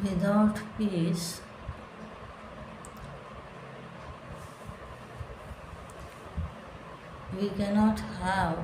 Without peace, we cannot have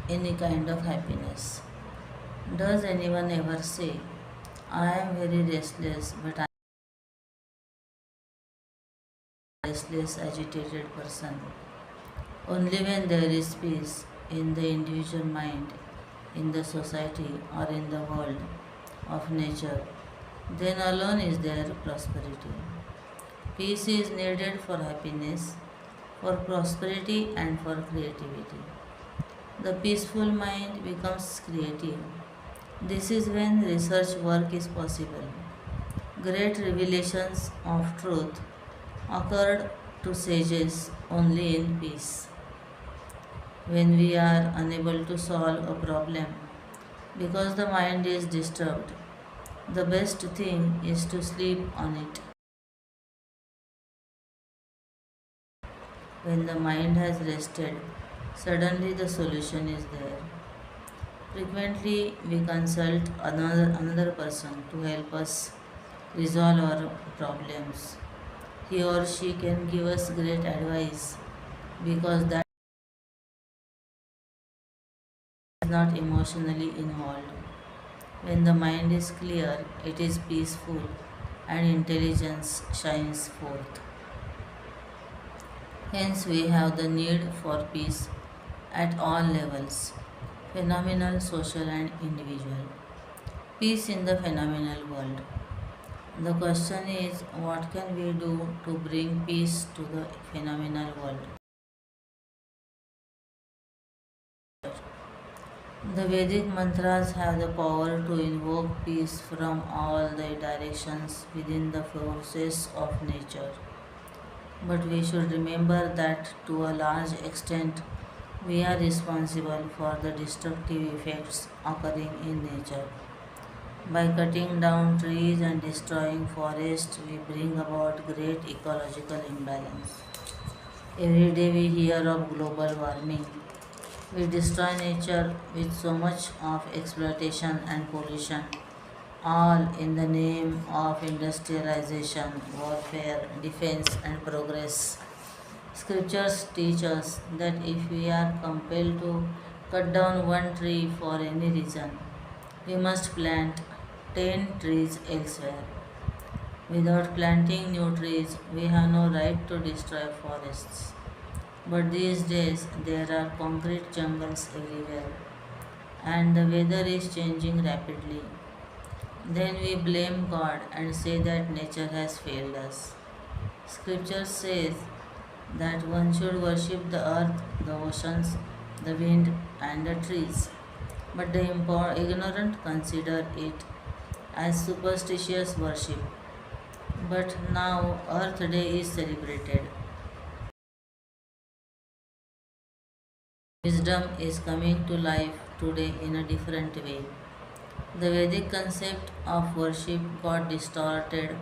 any kind of happiness. Does anyone ever say, I am very restless, but I am a restless, agitated person? Only when there is peace in the individual mind, in the society, or in the world of nature, then alone is there prosperity. Peace is needed for happiness, for prosperity, and for creativity. The peaceful mind becomes creative. This is when research work is possible. Great revelations of truth occurred to sages only in peace. When we are unable to solve a problem because the mind is disturbed, the best thing is to sleep on it. When the mind has rested, suddenly the solution is there. Frequently, we consult another person to help us resolve our problems. He or she can give us great advice because that is not emotionally involved. When the mind is clear, it is peaceful and intelligence shines forth. Hence, we have the need for peace at all levels, phenomenal, social, and individual. Peace in the phenomenal world. The question is, what can we do to bring peace to the phenomenal world? The Vedic mantras have the power to invoke peace from all the directions within the forces of nature. But we should remember that to a large extent we are responsible for the destructive effects occurring in nature. By cutting down trees and destroying forests, we bring about great ecological imbalance. Every day we hear of global warming. We destroy nature with so much of exploitation and pollution, all in the name of industrialization, warfare, defense, and progress. Scriptures teach us that if we are compelled to cut down one tree for any reason, we must plant 10 trees elsewhere. Without planting new trees, we have no right to destroy forests. But these days there are concrete jungles everywhere and the weather is changing rapidly. Then we blame God and say that nature has failed us. Scripture says that one should worship the earth, the oceans, the wind, and the trees. But the ignorant consider it as superstitious worship. But now Earth Day is celebrated. Wisdom is coming to life today in a different way. The Vedic concept of worship got distorted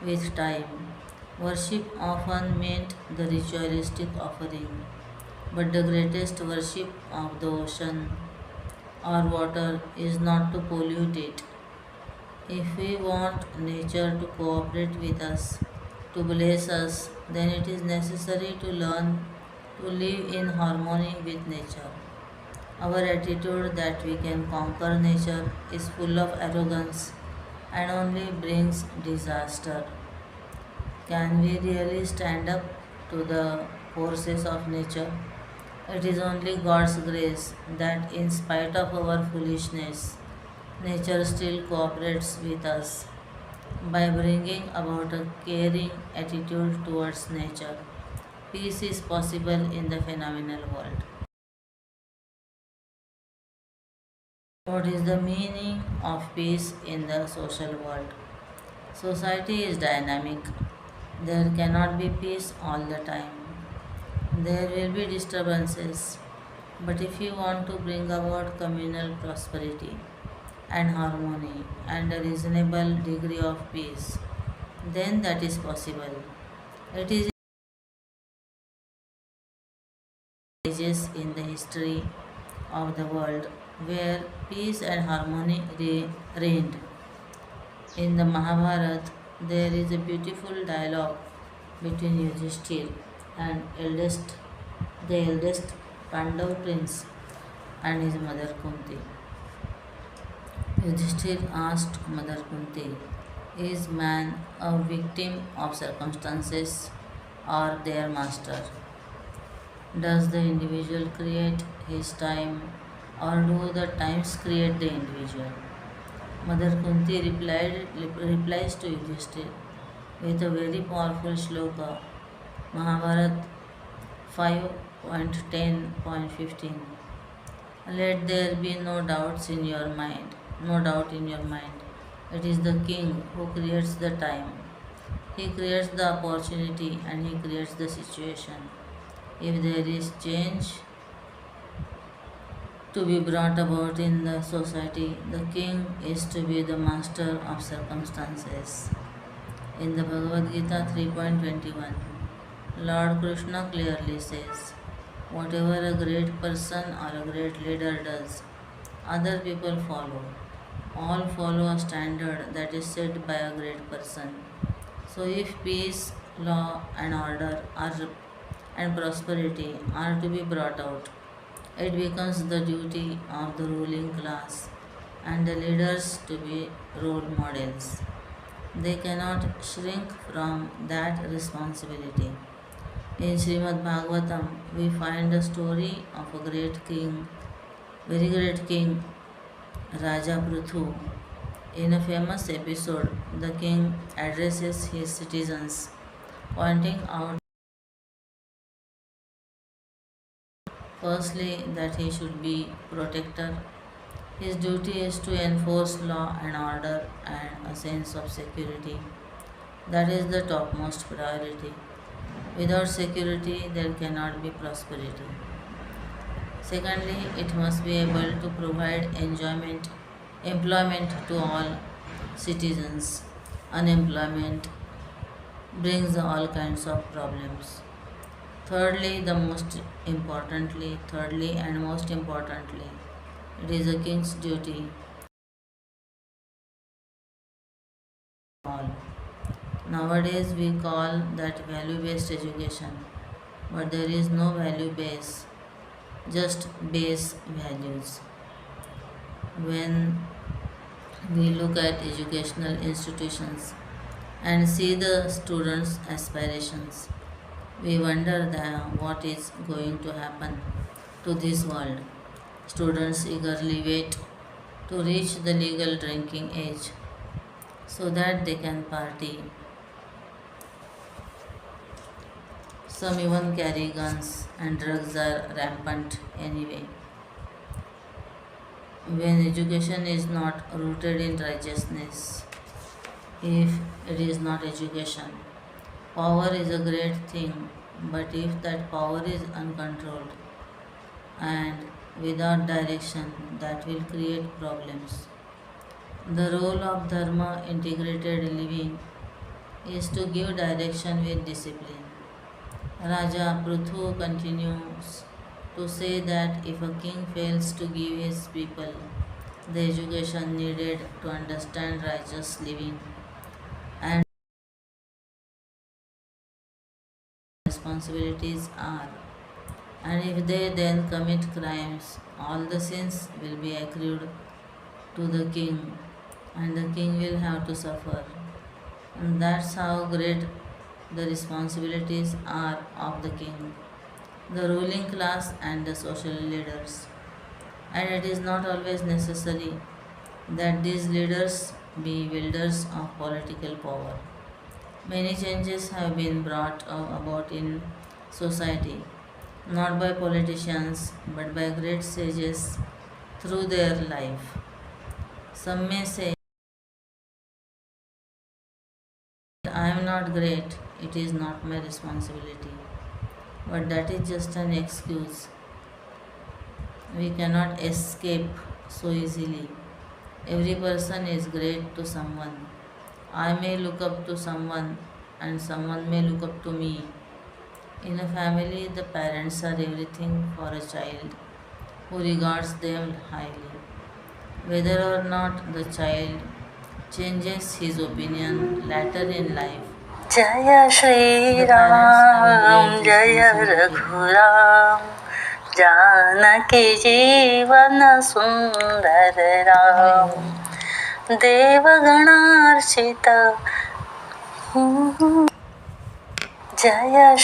with time. Worship often meant the ritualistic offering, but the greatest worship of the ocean or water is not to pollute it. If we want nature to cooperate with us, to bless us, then it is necessary to learn to live in harmony with nature. Our attitude that we can conquer nature is full of arrogance and only brings disaster. Can we really stand up to the forces of nature? It is only God's grace that, in spite of our foolishness, nature still cooperates with us by bringing about a caring attitude towards nature. Peace is possible in the phenomenal world. What is the meaning of peace in the social world? Society is dynamic. There cannot be peace all the time. There will be disturbances. But if you want to bring about communal prosperity and harmony and a reasonable degree of peace, then that is possible. It is ages in the history of the world where peace and harmony reigned. In the Mahabharata, there is a beautiful dialogue between Yudhishthir and the eldest Pandav prince and his mother Kunti. Yudhishthir asked Mother Kunti, "Is man a victim of circumstances or their master? Does the individual create his time or do the times create the individual?" Mother Kunti replies to Yudhishthir with a very powerful shloka, Mahabharata 5.10.15. Let there be no doubts in your mind, no doubt in your mind. It is the king who creates the time. He creates the opportunity and he creates the situation. If there is change to be brought about in the society, the king is to be the master of circumstances. In the Bhagavad Gita 3.21, Lord Krishna clearly says, whatever a great person or a great leader does, other people follow. All follow a standard that is set by a great person. So if peace, law and order and prosperity are to be brought out, it becomes the duty of the ruling class and the leaders to be role models. They cannot shrink from that responsibility. In Srimad Bhagavatam, we find the story of a great king, very great king, Raja Prithu. In a famous episode, the king addresses his citizens, pointing out firstly that he should be protector. His duty is to enforce law and order and a sense of security. That is the topmost priority. Without security, there cannot be prosperity. Secondly, it must be able to provide employment to all citizens. Unemployment brings all kinds of problems. Thirdly and most importantly, it is a king's duty to all. Nowadays we call that value-based education, but there is no value base, just base values. When we look at educational institutions and see the students' aspirations, we wonder what is going to happen to this world. Students eagerly wait to reach the legal drinking age so that they can party. Some even carry guns and drugs are rampant anyway. When education is not rooted in righteousness, if it is not education, power is a great thing, but if that power is uncontrolled and without direction, that will create problems. The role of Dharma integrated living is to give direction with discipline. Raja Prithu continues to say that if a king fails to give his people the education needed to understand righteous living and responsibilities are, and if they then commit crimes, all the sins will be accrued to the king and the king will have to suffer. And that's how great the responsibilities are of the king, the ruling class and the social leaders. And it is not always necessary that these leaders be wielders of political power. Many changes have been brought about in society, not by politicians but by great sages through their life. Some may say, I am not great, it is not my responsibility. But that is just an excuse. We cannot escape so easily. Every person is great to someone. I may look up to someone and someone may look up to me. In a family, the parents are everything for a child who regards them highly. Whether or not the child changes his opinion later in life. जय Shri The parents have Ram great जय responsibility. Raghuram Janaki जीवन सुंदर राम देवगणार्चित जय